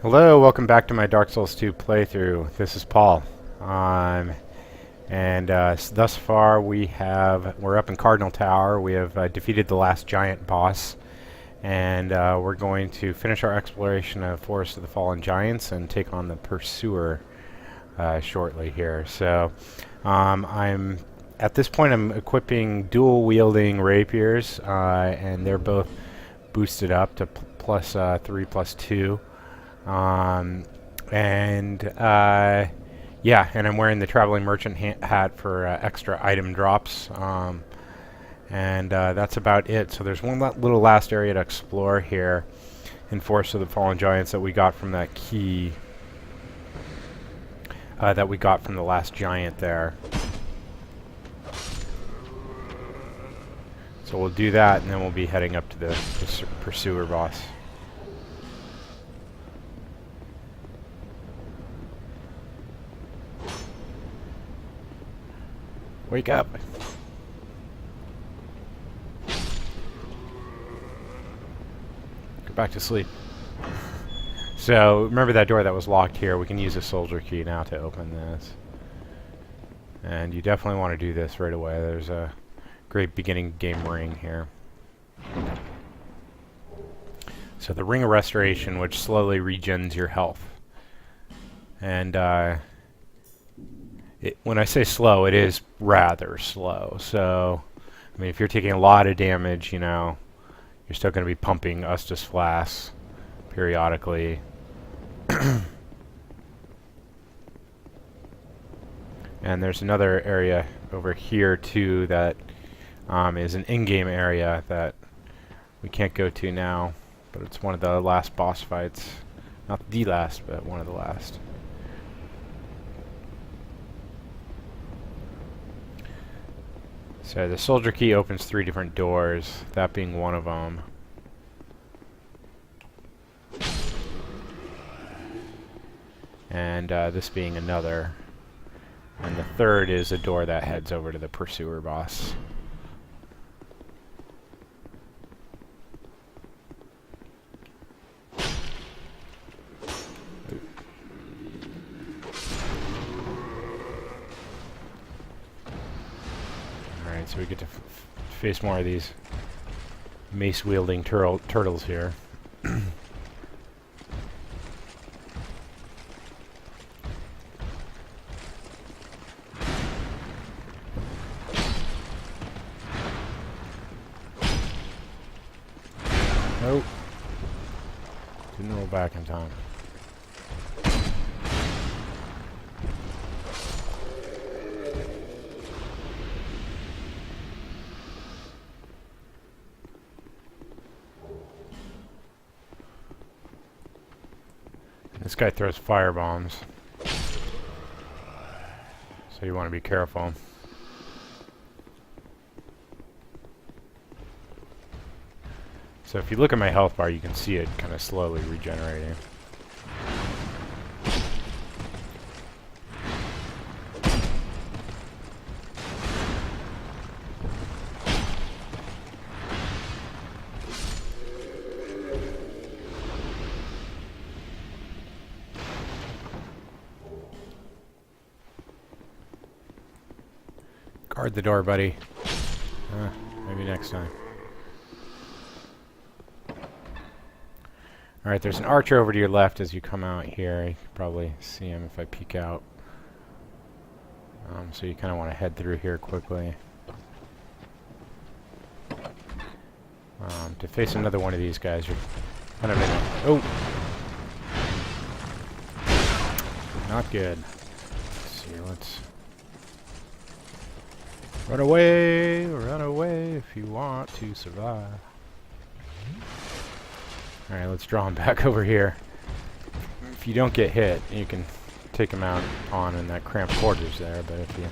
Hello, welcome back to my Dark Souls 2 playthrough. This is Paul. Thus far we're up in Cardinal Tower. We have defeated the last giant boss, and we're going to finish our exploration of Forest of the Fallen Giants and take on the Pursuer shortly here. So I'm at this point I'm equipping dual wielding rapiers, and they're both boosted up to plus 3 plus 2. Yeah, and I'm wearing the traveling merchant hat for extra item drops. That's about it. So there's one little last area to explore here in Forest of the Fallen Giants that we got from that key that we got from the last giant there. So we'll do that, and then we'll be heading up to the Pursuer boss. Wake up! Go back to sleep. So, remember that door that was locked here? We can use a soldier key now to open this. And you definitely want to do this right away. There's a great beginning game ring here. So the Ring of Restoration, which slowly regens your health. And when I say slow, it is rather slow. So, I mean, if you're taking a lot of damage, you know, you're still going to be pumping Ustus Flasks periodically. And there's another area over here, too, that is an in-game area that we can't go to now. But it's one of the last boss fights. Not the last, but one of the last. So the soldier key opens 3 different doors, that being one of them. And this being another. And the third is a door that heads over to the Pursuer boss. Alright, so we get to face more of these mace-wielding turtles here. Nope. Didn't roll back in time. This guy throws fire bombs, so you want to be careful. So if you look at my health bar, you can see it kind of slowly regenerating. Guard the door, buddy. Maybe next time. Alright, there's an archer over to your left as you come out here. You can probably see him if I peek out. So you kind of want to head through here quickly. To face another one of these guys, you're kind of in a... Oh! Not good. Let's see, let's... Run away if you want to survive. Alright, let's draw him back over here. If you don't get hit, you can take him out on in that cramped quarters there, but if you...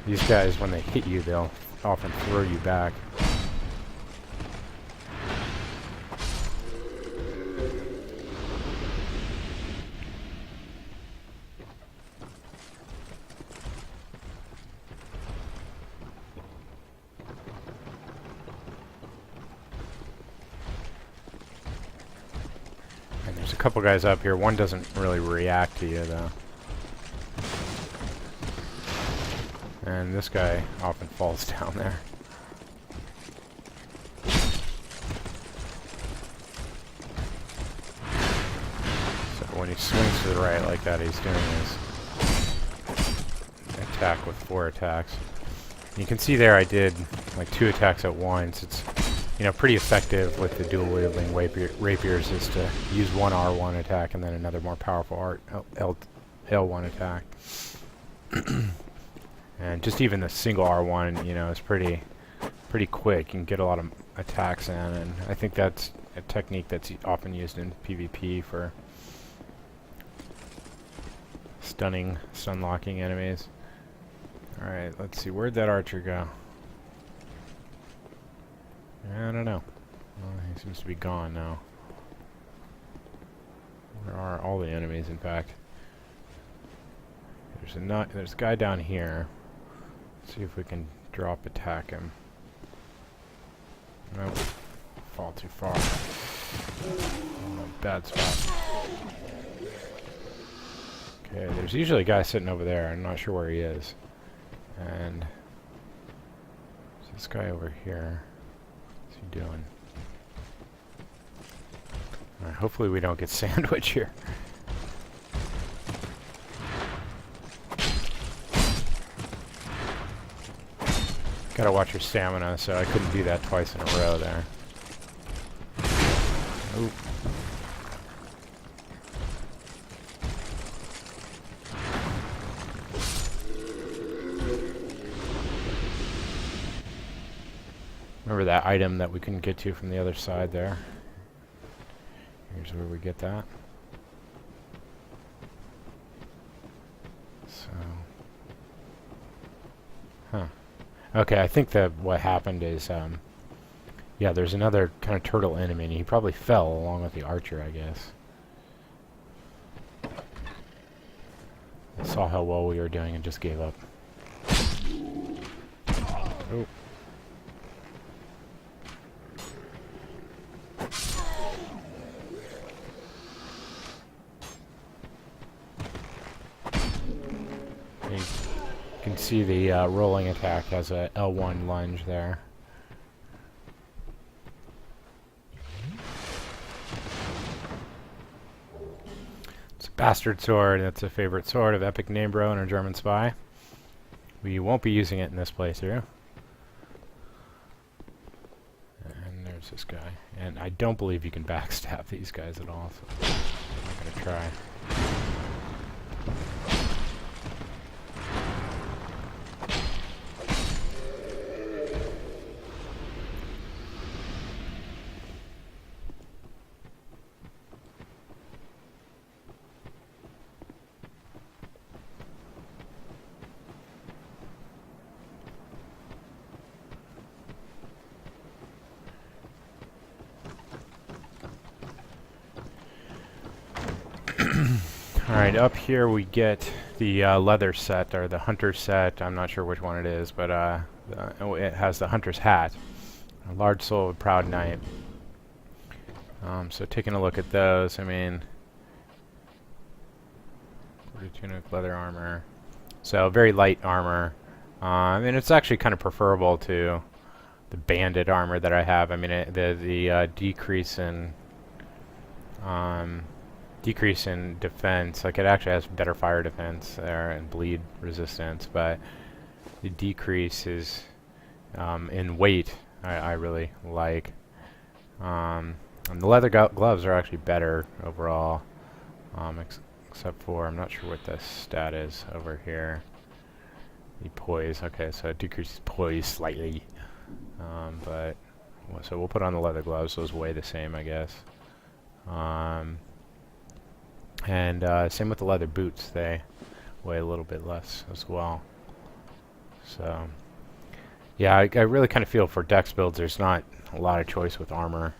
These guys, when they hit you, they'll often throw you back. There's a couple guys up here. One doesn't really react to you, though. And this guy often falls down there. So when he swings to the right like that, he's doing his attack with 4 attacks. You can see there I did like 2 attacks at once. It's, you know, pretty effective with the dual wielding rapiers is to use one R1 attack and then another more powerful L1 attack. And just even the single R1, you know, is pretty quick. You can get a lot of attacks in, and I think that's a technique that's often used in PvP for stun locking enemies. Alright, let's see, where'd that archer go? I don't know. Well, he seems to be gone now. Where are all the enemies, in fact? There's a guy down here. Let's see if we can drop attack him. Nope. Fall too far. Oh, bad spot. Okay, there's usually a guy sitting over there. I'm not sure where he is. And there's this guy over here. What's he doing? Alright, hopefully we don't get sandwiched here. Gotta watch your stamina, so I couldn't do that twice in a row there. Oop. Remember that item that we couldn't get to from the other side there? Here's where we get that. So... Huh. Okay, I think that what happened is, yeah, there's another kind of turtle enemy, and he probably fell along with the archer, I guess. I saw how well we were doing and just gave up. Oh. You can see the rolling attack has a L1 lunge there. It's a bastard sword. That's a favorite sword of Epic Namebro and our German spy. We won't be using it in this playthrough. And there's this guy. And I don't believe you can backstab these guys at all, so I'm not going to try. Alright, up here we get the leather set, or the hunter set. I'm not sure which one it is, but it has the hunter's hat. A large soul of a proud knight. So taking a look at those, I mean... tunic, leather armor. So very light armor. And it's actually kind of preferable to the banded armor that I have. I mean, the decrease in... decrease in defense, like it actually has better fire defense there and bleed resistance, but the decrease is in weight I really like. And the leather gloves are actually better overall, except for, I'm not sure what the stat is over here. The poise, okay, so it decreases poise slightly, but so we'll put on the leather gloves. Those weigh the same, I guess. And same with the leather boots, they weigh a little bit less as well. So, yeah, I really kind of feel for dex builds there's not a lot of choice with armor.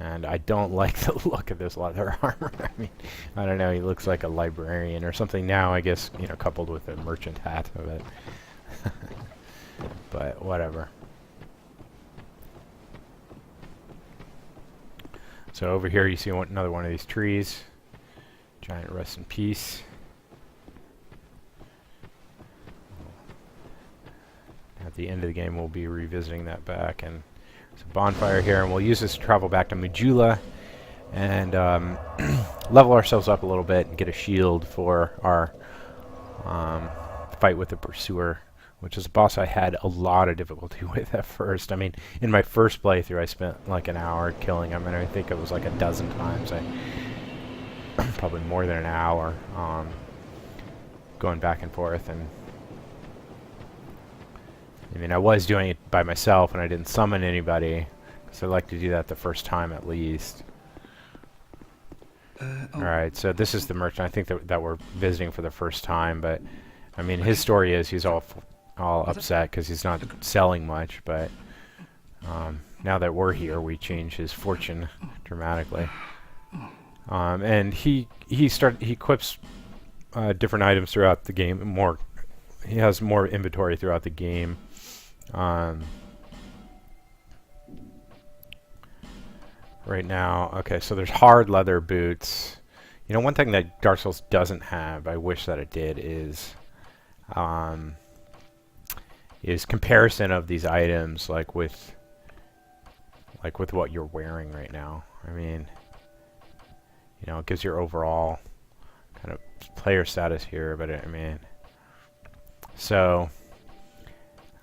And I don't like the look of this leather armor. I mean, I don't know, he looks like a librarian or something now, I guess, you know, coupled with a merchant hat of it. But whatever. So over here you see another one of these trees. Giant rest in peace. At the end of the game we'll be revisiting that back, and there's a bonfire here, and we'll use this to travel back to Majula and level ourselves up a little bit and get a shield for our fight with the Pursuer, which is a boss I had a lot of difficulty with at first. I mean, in my first playthrough I spent like an hour killing him, and I think it was like a dozen times. Probably more than an hour going back and forth. And I mean, I was doing it by myself and I didn't summon anybody, because I like to do that the first time at least. Alright, so this is the merchant I think that we're visiting for the first time, but I mean, his story is he's all upset because he's not selling much, but now that we're here we change his fortune dramatically. And he equips different items throughout the game. He has more inventory throughout the game. Right now, okay, so there's hard leather boots. You know, one thing that Dark Souls doesn't have, I wish that it did, is comparison of these items, like with what you're wearing right now. I mean, you know, it gives your overall kind of player status here, but I mean, so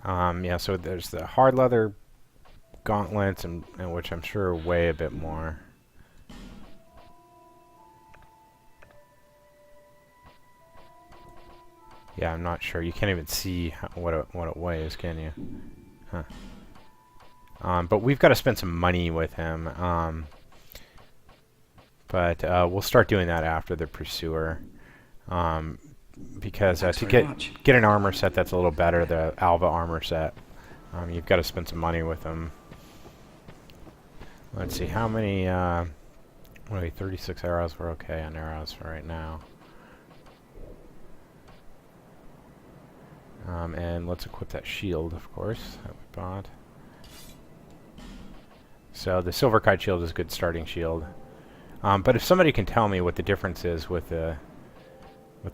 yeah, so there's the hard leather gauntlets, and which I'm sure weigh a bit more. Yeah, I'm not sure. You can't even see what it weighs, can you? Huh. But we've got to spend some money with him. But we'll start doing that after the Pursuer. Because to get an armor set that's a little better, the Alva armor set, you've got to spend some money with him. Let's see, how many, what are we, 36 arrows? We're okay on arrows for right now. And let's equip that shield, of course, that we bought. So the Silver Kite shield is a good starting shield. But if somebody can tell me what the difference is with the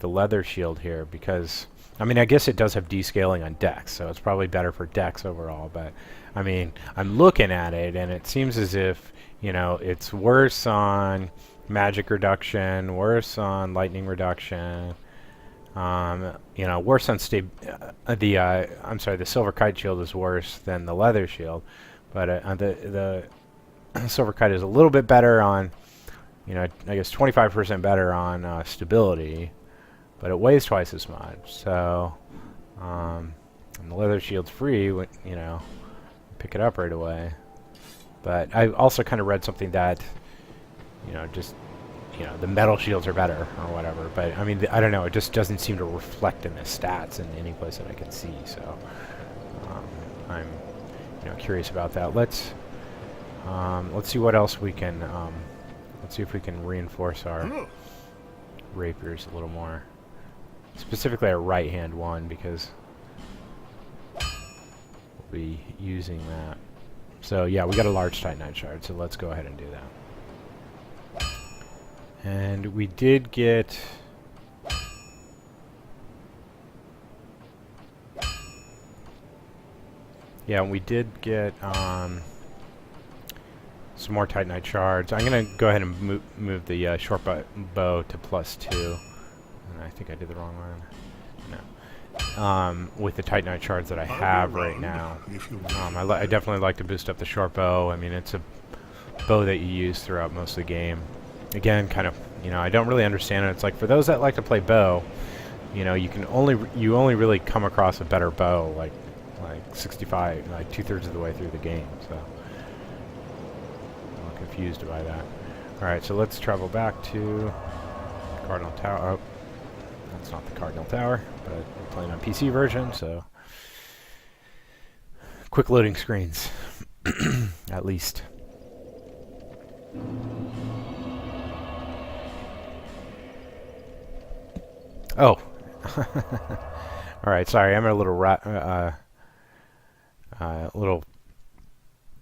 leather shield here, because I mean, I guess it does have descaling on dex, so it's probably better for dex overall, but I mean, I'm looking at it and it seems as if, you know, it's worse on magic reduction, worse on lightning reduction, you know, worse on I'm sorry, the Silver Kite shield is worse than the leather shield, but the Silver Kite is a little bit better on, you know, I guess 25% better on stability, but it weighs twice as much. So, and the leather shield's free, you know, pick it up right away. But I also kind of read something that, you know, just, you know, the metal shields are better or whatever. But I mean, I don't know. It just doesn't seem to reflect in the stats in any place that I can see. So, I'm, you know, curious about that. Let's see what else we can. Let's see if we can reinforce our rapiers a little more. Specifically our right-hand one, because we'll be using that. So yeah, we got a large Titanite Shard, so let's go ahead and do that. And we did get... Yeah, we did get some more Titanite Shards. I'm going to go ahead and move the short bow to +2. And I think I did the wrong one. No. With the Titanite Shards that I have right now. I definitely like to boost up the short bow. I mean, it's a bow that you use throughout most of the game. Again, kind of, you know, I don't really understand it. It's like, for those that like to play bow, you know, you only really come across a better bow like 65, like 2/3 of the way through the game. So I'm confused by that. All right, so let's travel back to Cardinal Tower. Oh, that's not the Cardinal Tower, but we're playing on PC version, so quick loading screens, at least. Oh, all right. Sorry, I'm a little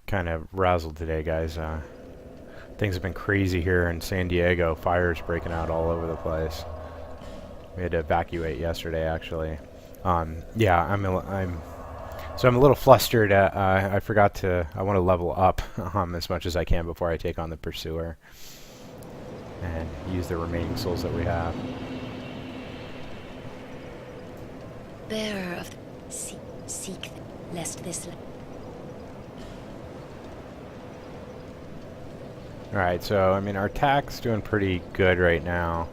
kind of razzled today, guys. Things have been crazy here in San Diego. Fires breaking out all over the place. We had to evacuate yesterday, actually. Yeah, I'm a little flustered. I forgot to. I want to level up as much as I can before I take on the Pursuer and use the remaining souls that we have. Bearer of the seek them, lest this. All right, so I mean our attack's doing pretty good right now.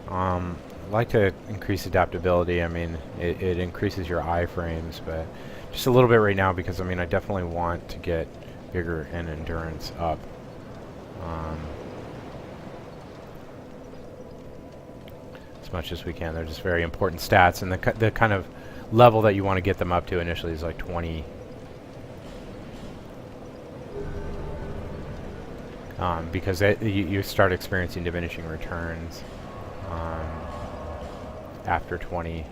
I'd like to increase adaptability. I mean, it increases your iframes, but just a little bit right now because I mean I definitely want to get vigor and endurance up. As much as we can. They're just very important stats, and the kind of level that you want to get them up to initially is like 20. Because you start experiencing diminishing returns after 20.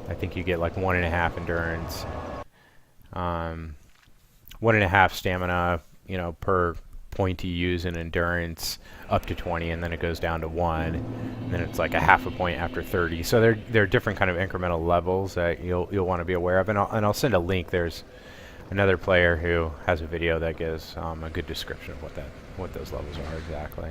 I think you get like 1.5 endurance, 1.5 stamina, you know, per point you use in endurance up to 20, and then it goes down to 1, and then it's like 0.5 point after 30. So there are different kind of incremental levels that you'll want to be aware of, and I'll send a link. There's another player who has a video that gives a good description of what those levels are exactly.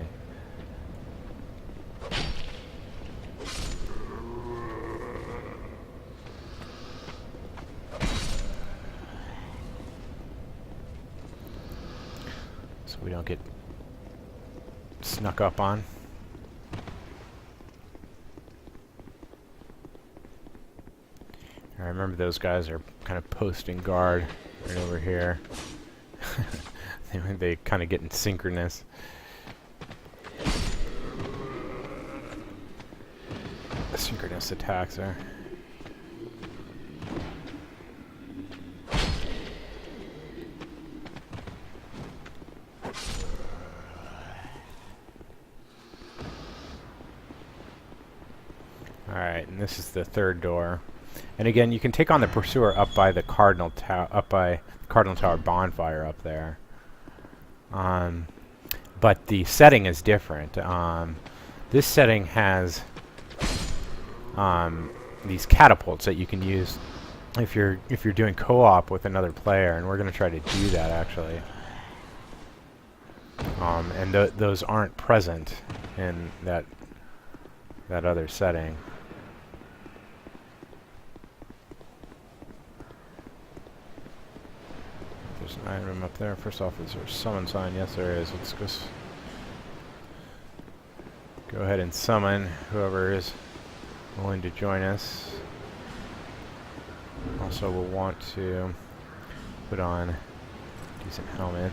So we don't get snuck up on. I remember those guys are kind of posting guard right over here. They kind of get synchronous. Synchronous attacks there. Alright, and this is the third door. And again, you can take on the Pursuer up by the Cardinal Tower bonfire up there. But the setting is different. This setting has these catapults that you can use if you're doing co-op with another player, and we're going to try to do that actually. And those aren't present in that other setting. There's an item up there. First off, is there a summon sign? Yes, there is. Let's go ahead and summon whoever is willing to join us. Also, we'll want to put on a decent helmet.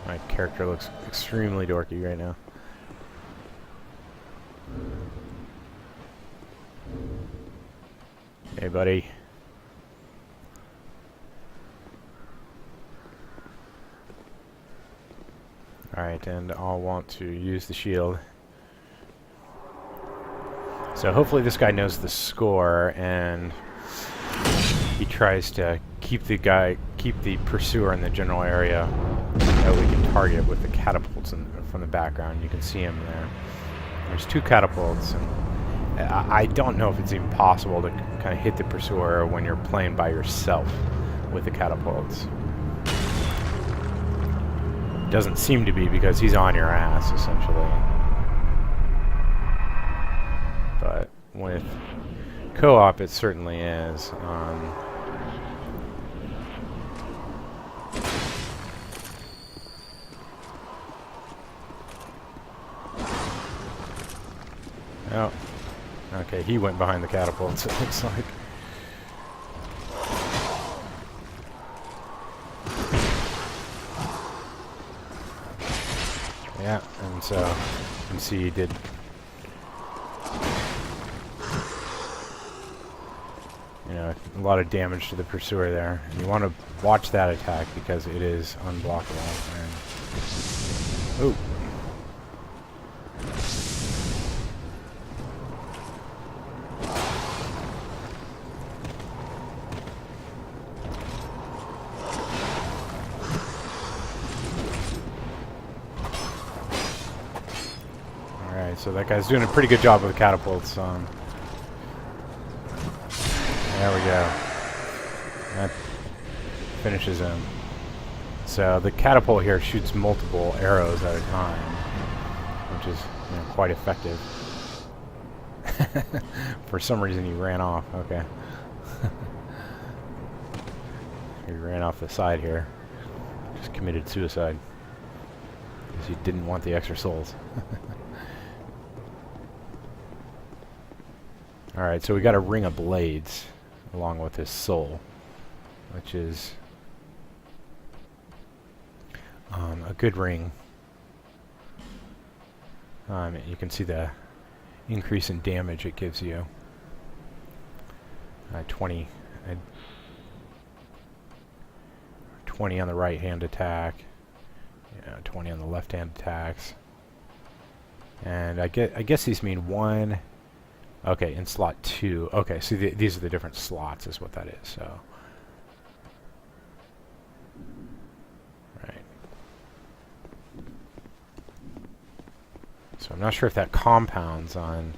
My character looks extremely dorky right now. Hey, buddy. Alright, and I'll want to use the shield. So hopefully this guy knows the score, and he tries to keep the Pursuer in the general area that we can target with the catapults from the background. You can see him there. There's 2 catapults, and I don't know if it's even possible to kind of hit the Pursuer when you're playing by yourself with the catapults. Doesn't seem to be, because he's on your ass essentially. But with co-op, it certainly is. Oh, okay, he went behind the catapults, it looks like. Yeah, and so you can see he did a lot of damage to the Pursuer there. And you want to watch that attack because it is unblockable. And ooh. Alright, so that guy's doing a pretty good job with the catapults. There we go. That finishes him. So the catapult here shoots multiple arrows at a time, which is, you know, quite effective. For some reason he ran off. Okay. He ran off the side here. Just committed suicide. Because he didn't want the extra souls. Alright, so we got a ring of blades along with his soul, which is a good ring. You can see the increase in damage it gives you. 20 on the right hand attack, 20 on the left hand attacks. And I guess these mean one. Okay, in slot 2. Okay, so these are the different slots is what that is. So right. So I'm not sure if that compounds on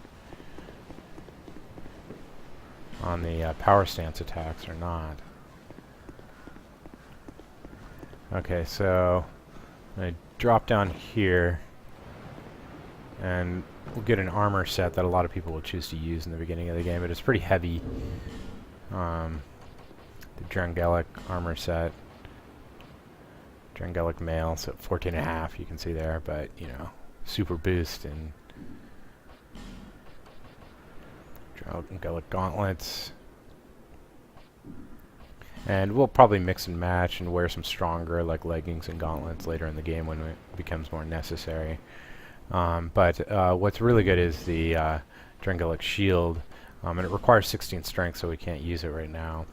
the power stance attacks or not. Okay, so I'm going to drop down here, and we'll get an armor set that a lot of people will choose to use in the beginning of the game, but it's pretty heavy. The Drangelic armor set. Drangelic mail, so 14.5 you can see there, but, you know, super boost and Drangelic gauntlets. And we'll probably mix and match and wear some stronger, like leggings and gauntlets later in the game when it becomes more necessary. But what's really good is the Drangelic shield, and it requires 16 strength, so we can't use it right now.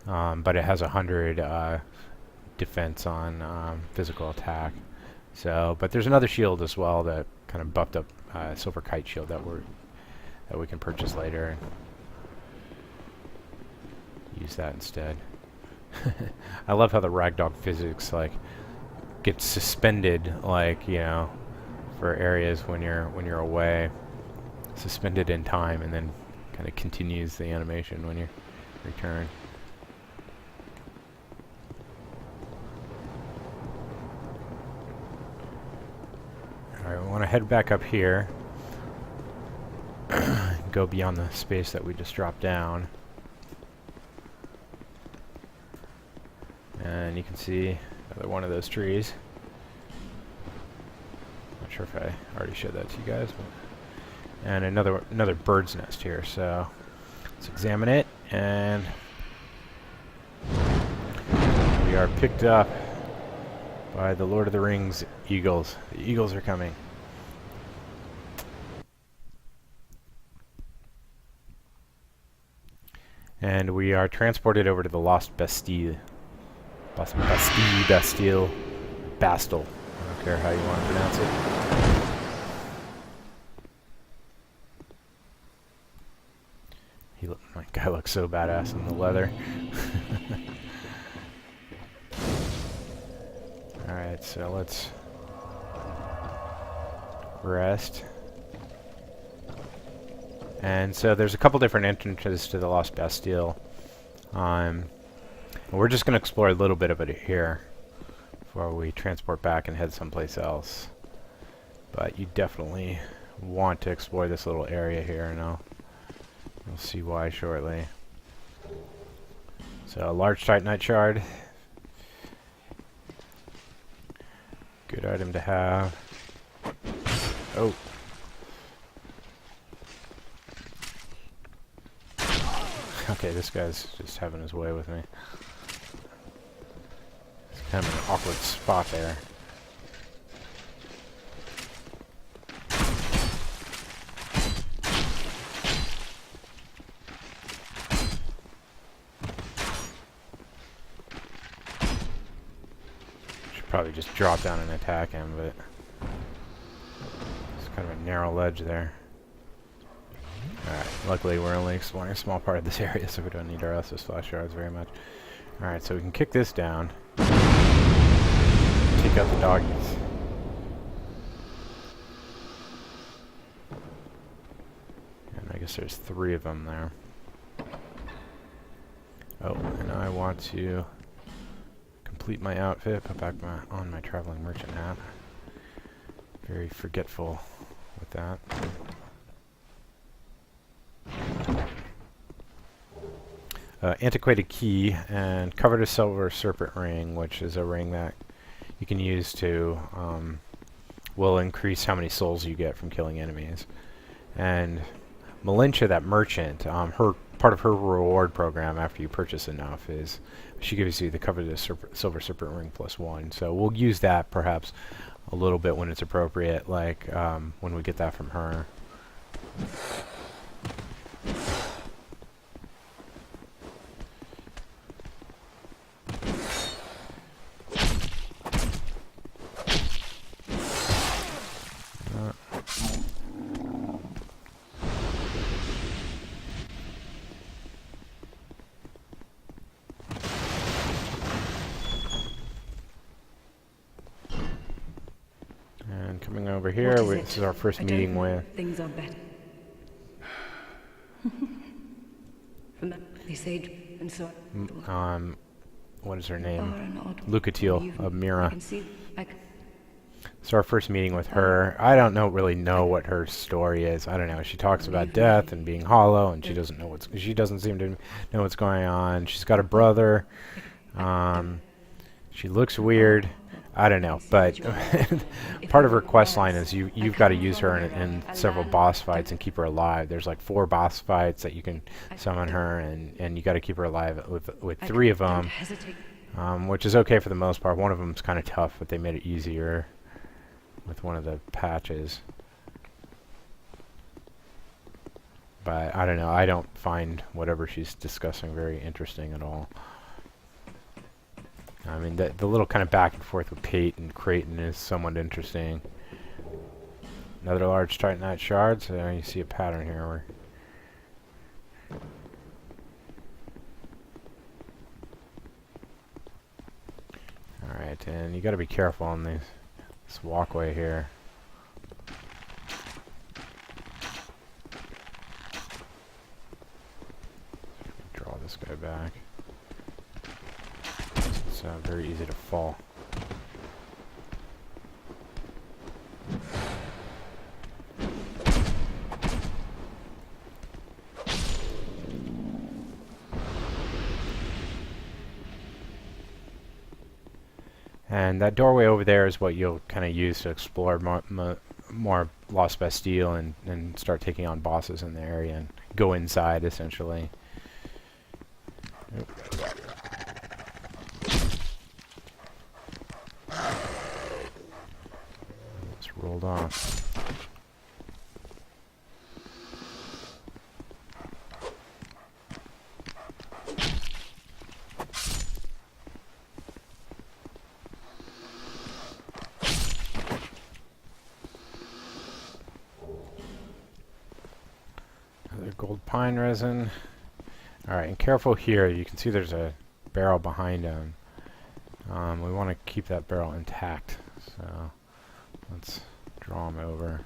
But it has 100 defense on physical attack. So, but there's another shield as well that kind of buffed up Silver Kite shield that we can purchase later. Use that instead. I love how the ragdoll physics like gets suspended, like, you know, for areas when you're away, suspended in time, and then kind of continues the animation when you return. Alright, we want to head back up here. Go beyond the space that we just dropped down. And you can see another one of those trees. Not sure if I already showed that to you guys, but and another bird's nest here. So let's examine it, and we are picked up by the Lord of the Rings eagles. The eagles are coming. And we are transported over to the Lost Bastille. Bastille. I don't care how you want to pronounce it. My guy looks so badass in the leather. Alright, so let's rest. And so there's a couple different entrances to the Lost Bastille. We're just going to explore a little bit of it here before we transport back and head someplace else. But you definitely want to explore this little area here, and you'll see why shortly. So a large Titanite Shard. Good item to have. Oh. Okay, this guy's just having his way with me. It's kind of an awkward spot there. Should probably just drop down and attack him, but it's kind of a narrow ledge there. Alright, luckily we're only exploring a small part of this area, so we don't need our Estus Flash Shards very much. Alright, so we can kick this down. Take out the doggies. guess there's 3 of them there. Oh, and I want to complete my outfit, put back on my traveling merchant hat. Very forgetful with that. Antiquated key and covered a silver serpent ring, which is a ring that you can use to will increase how many souls you get from killing enemies. And Malintia, that merchant, her part of her reward program after you purchase enough is she gives you the coveted silver serpent ring +1. So we'll use that perhaps a little bit when it's appropriate, like when we get that from her. Coming over here, this is our first meeting with... Things are better. From that, they say, and so... what is her name? Lucatiel of Mirrah. It's our first meeting with her. I don't really know what her story is. I don't know. She talks about death and being hollow, and she doesn't seem to know what's going on. She's got a brother. She looks weird. I don't know, but part of her quest line is you've got to use her in several boss fights and keep her alive. There's like 4 boss fights that you can summon her, and you got to keep her alive with 3 of them, which is okay for the most part. One of them's kind of tough, but they made it easier with one of the patches. But I don't know. I don't find whatever she's discussing very interesting at all. I mean, the little kind of back and forth with Pate and Creighton is somewhat interesting. Another large Titanite Shards. You see a pattern here. Alright, and you gotta be careful on this walkway here. Draw this guy back. It's very easy to fall. And that doorway over there is what you'll kind of use to explore more Lost Bastille and start taking on bosses in the area and go inside, essentially. Oop. It's rolled off. Gold pine resin. Alright, and careful here. You can see there's a barrel behind him. We want to keep that barrel intact. So let's draw him over.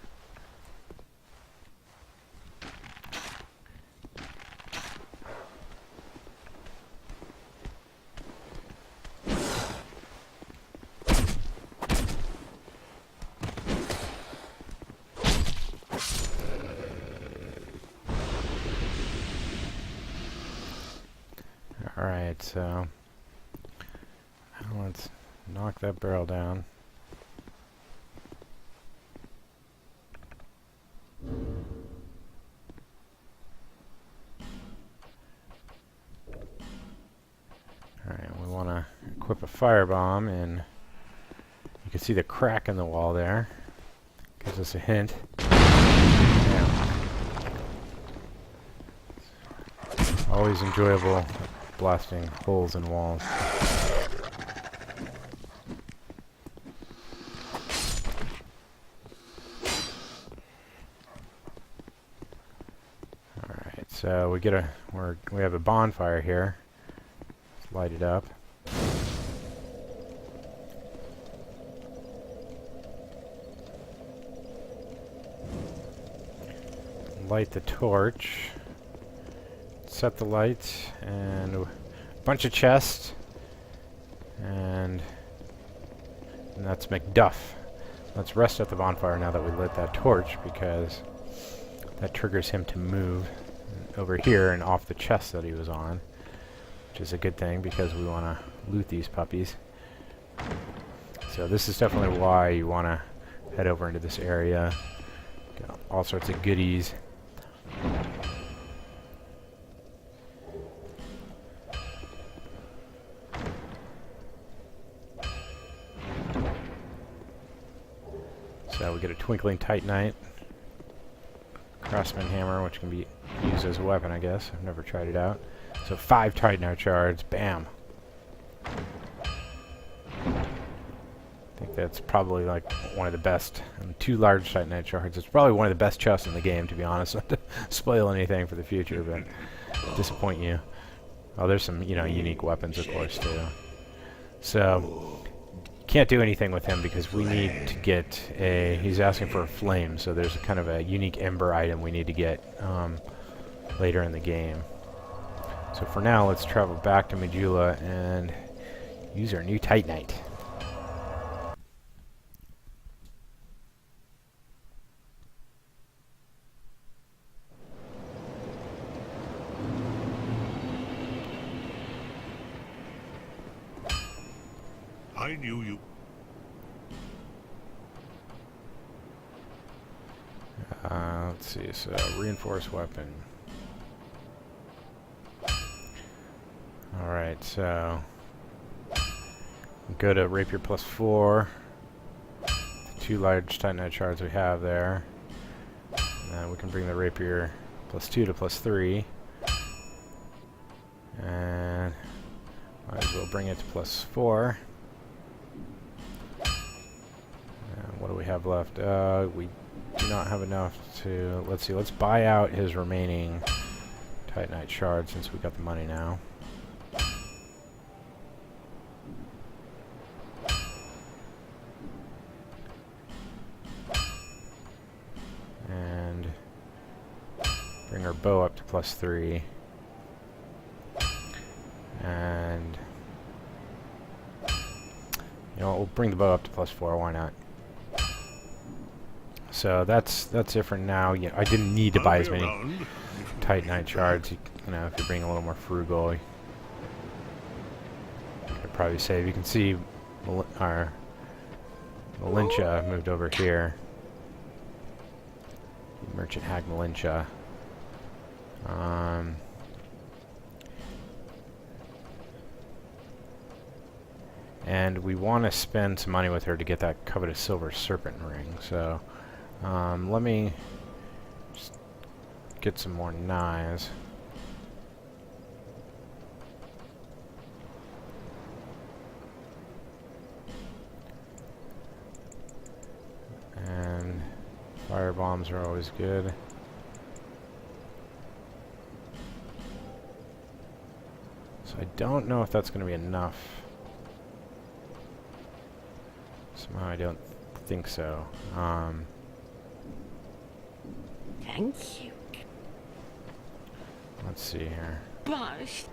Alright, so let's knock that barrel down. Alright, we want to equip a firebomb, and you can see the crack in the wall there. Gives us a hint. Yeah. Always enjoyable blasting holes in walls. Alright, so we have a bonfire here. Let's light it up. light the torch. Set the light, and a bunch of chests, and that's McDuff. Let's rest at the bonfire now that we lit that torch, because that triggers him to move over here and off the chest that he was on, which is a good thing because we want to loot these puppies. So this is definitely why you want to head over into this area. Got all sorts of goodies. So we get a twinkling Titanite Crossman hammer, which can be used as a weapon, I guess. I've never tried it out. So 5 Titanite Shards. Bam! I think that's probably like one of the best. And 2 large Titanite Shards. It's probably one of the best chests in the game, to be honest. Not to spoil anything for the future, but disappoint you. Oh, there's some, you know, unique weapons, of course, too. So can't do anything with him because we need to get a... He's asking for a flame, so there's a kind of a unique ember item we need to get later in the game. So for now, let's travel back to Majula and use our new Titanite. I knew you. Let's see, so reinforced weapon. Alright, so go to rapier +4. The 2 large Titanite Shards we have there. And we can bring the rapier +2 to +3. And might as well bring it to +4. And what do we have left? We do not have enough to... Let's see, let's buy out his remaining Titanite Shards since we got the money now. And bring our bow up to +3. And you know, we'll bring the bow up to +4, why not? So that's it for now. Yeah, I didn't need to buy as many Titanite Shards. You know, if you're being a little more frugal, you could probably save. You can see our Malincha moved over here. Merchant Hag Malincha. And we want to spend some money with her to get that coveted silver serpent ring. So let me just get some more knives. And fire bombs are always good. So I don't know if that's going to be enough. Somehow I don't think so. Thank you. Let's see here. Gosh.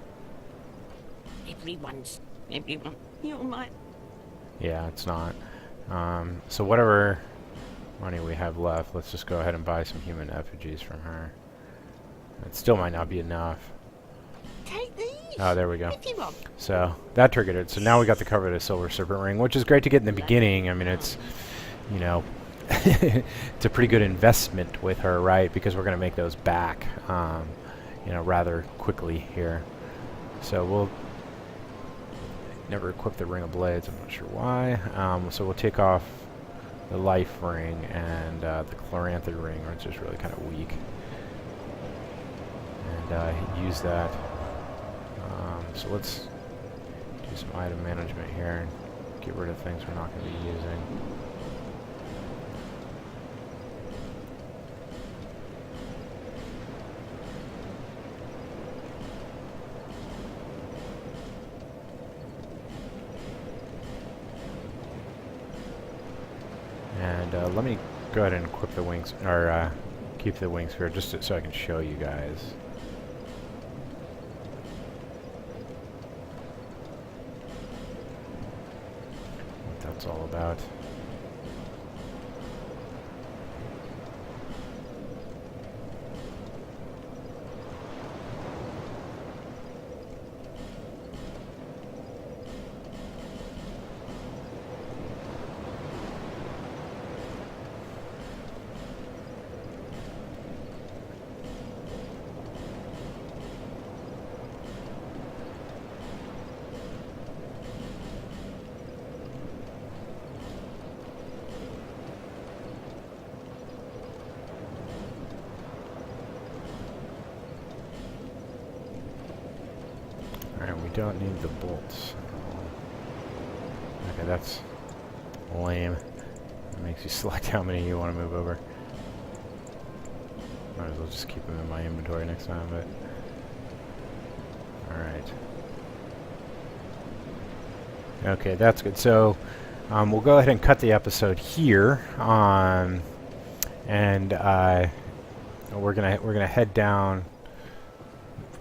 Everyone, you're my... Yeah, it's not. So whatever money we have left, let's just go ahead and buy some human effigies from her. It still might not be enough. Take these. Oh, there we go. If you want. So that triggered it. So now we got the coveted silver serpent ring, which is great to get in the beginning. I mean, it's, you know, it's a pretty good investment with her, right? Because we're going to make those back, you know, rather quickly here. So we'll never equip the Ring of Blades. I'm not sure why. So we'll take off the life ring and the chloranthy ring, which is really kind of weak, and use that. So let's do some item management here and get rid of things we're not going to be using. And let me go ahead and equip the wings, or keep the wing sphere just so I can show you guys. What that's all about. Alright, we don't need the bolts. Okay, that's lame. It makes you select how many you want to move over. Might as well just keep them in my inventory next time, but... Alright. Okay, that's good. So, we'll go ahead and cut the episode here. And we're gonna head down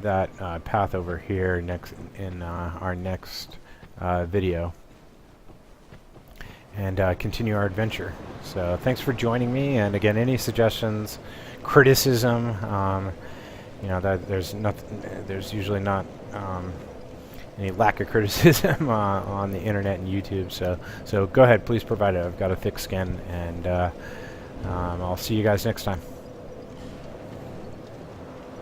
that path over here next in our next video, and continue our adventure. So thanks for joining me, and again, any suggestions, criticism, you know, that there's usually not any lack of criticism on the internet and YouTube, so go ahead, please provide it. I've got a thick skin, and I'll see you guys next time.